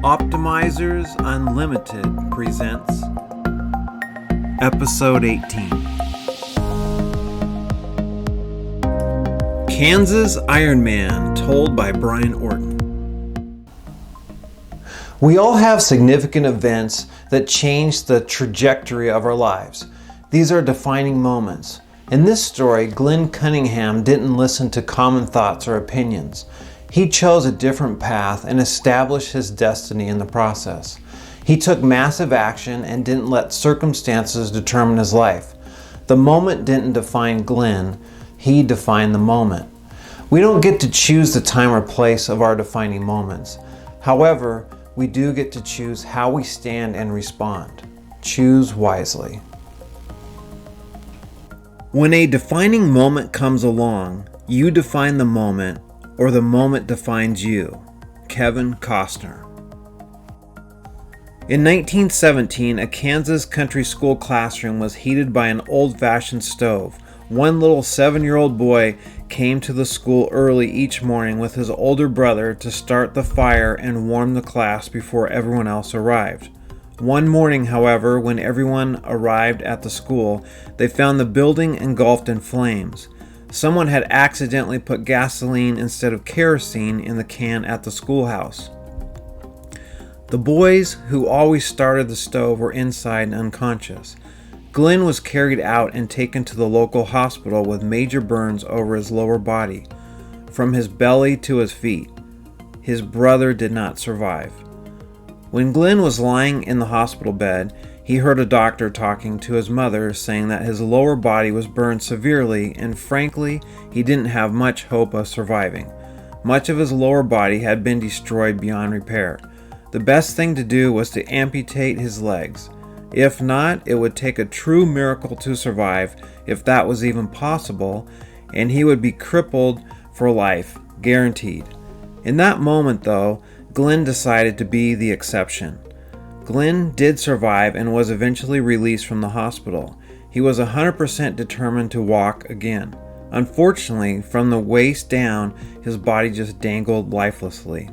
Optimizers Unlimited presents Episode 18. Kansas Iron Man told by Bryant. We all have significant events that change the trajectory of our lives. These are defining moments. In this story, Glenn Cunningham didn't listen to common thoughts or opinions. He chose a different path and established his destiny in the process. He took massive action and didn't let circumstances determine his life. The moment didn't define Glenn, he defined the moment. We don't get to choose the time or place of our defining moments. However, we do get to choose how we stand and respond. Choose wisely. When a defining moment comes along, you define the moment, or the moment defines you. Kevin Costner. In 1917, a Kansas country school classroom was heated by an old-fashioned stove. One little 7-year-old boy came to the school early each morning with his older brother to start the fire and warm the class before everyone else arrived. One morning, however, when everyone arrived at the school, they found the building engulfed in flames. Someone had accidentally put gasoline instead of kerosene in the can at the schoolhouse. The boys who always started the stove were inside and unconscious. Glenn was carried out and taken to the local hospital with major burns over his lower body, from his belly to his feet. His brother did not survive. When Glenn was lying in the hospital bed, he heard a doctor talking to his mother saying that his lower body was burned severely and frankly, he didn't have much hope of surviving. Much of his lower body had been destroyed beyond repair. The best thing to do was to amputate his legs. If not, it would take a true miracle to survive, if that was even possible, and he would be crippled for life, guaranteed. In that moment, though, Glenn decided to be the exception. Glenn did survive and was eventually released from the hospital. He was 100% determined to walk again. Unfortunately, from the waist down, his body just dangled lifelessly.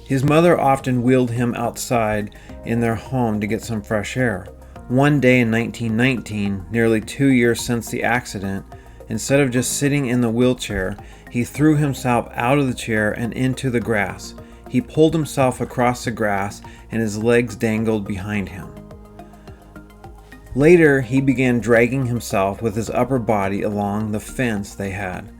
His mother often wheeled him outside in their home to get some fresh air. One day in 1919, nearly 2 years since the accident, instead of just sitting in the wheelchair, he threw himself out of the chair and into the grass. He pulled himself across the grass and his legs dangled behind him. Later, he began dragging himself with his upper body along the fence they had.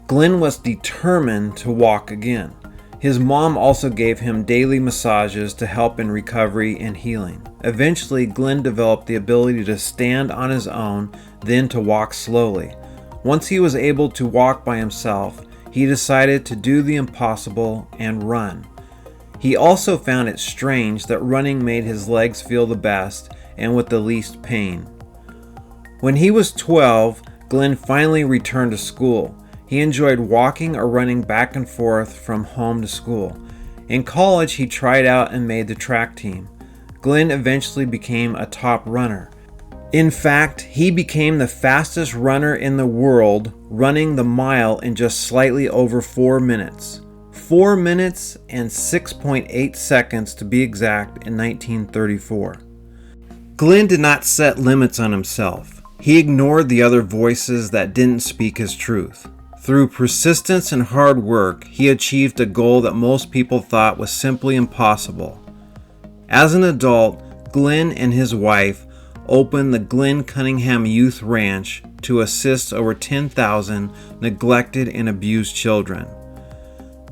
Glenn was determined to walk again. His mom also gave him daily massages to help in recovery and healing. Eventually, Glenn developed the ability to stand on his own, then to walk slowly. Once he was able to walk by himself, he decided to do the impossible and run. He also found it strange that running made his legs feel the best and with the least pain. When he was 12, Glenn finally returned to school. He enjoyed walking or running back and forth from home to school. In college, he tried out and made the track team. Glenn eventually became a top runner. In fact, he became the fastest runner in the world, running the mile in just slightly over 4 minutes. 4 minutes and 6.8 seconds to be exact in 1934. Glenn did not set limits on himself. He ignored the other voices that didn't speak his truth. Through persistence and hard work, he achieved a goal that most people thought was simply impossible. As an adult, Glenn and his wife opened the Glenn Cunningham Youth Ranch to assist over 10,000 neglected and abused children.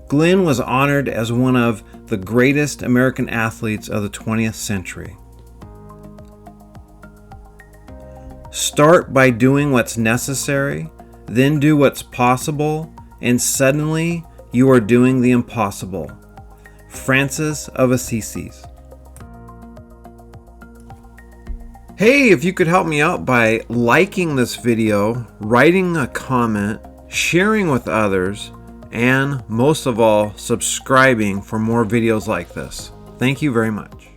Glenn was honored as one of the greatest American athletes of the 20th century. Start by doing what's necessary, then do what's possible, and suddenly you are doing the impossible. Francis of Assisi. Hey, if you could help me out by liking this video, writing a comment, sharing with others, and most of all, subscribing for more videos like this. Thank you very much.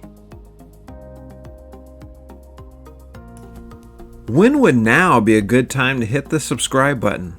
When would now be a good time to hit the subscribe button?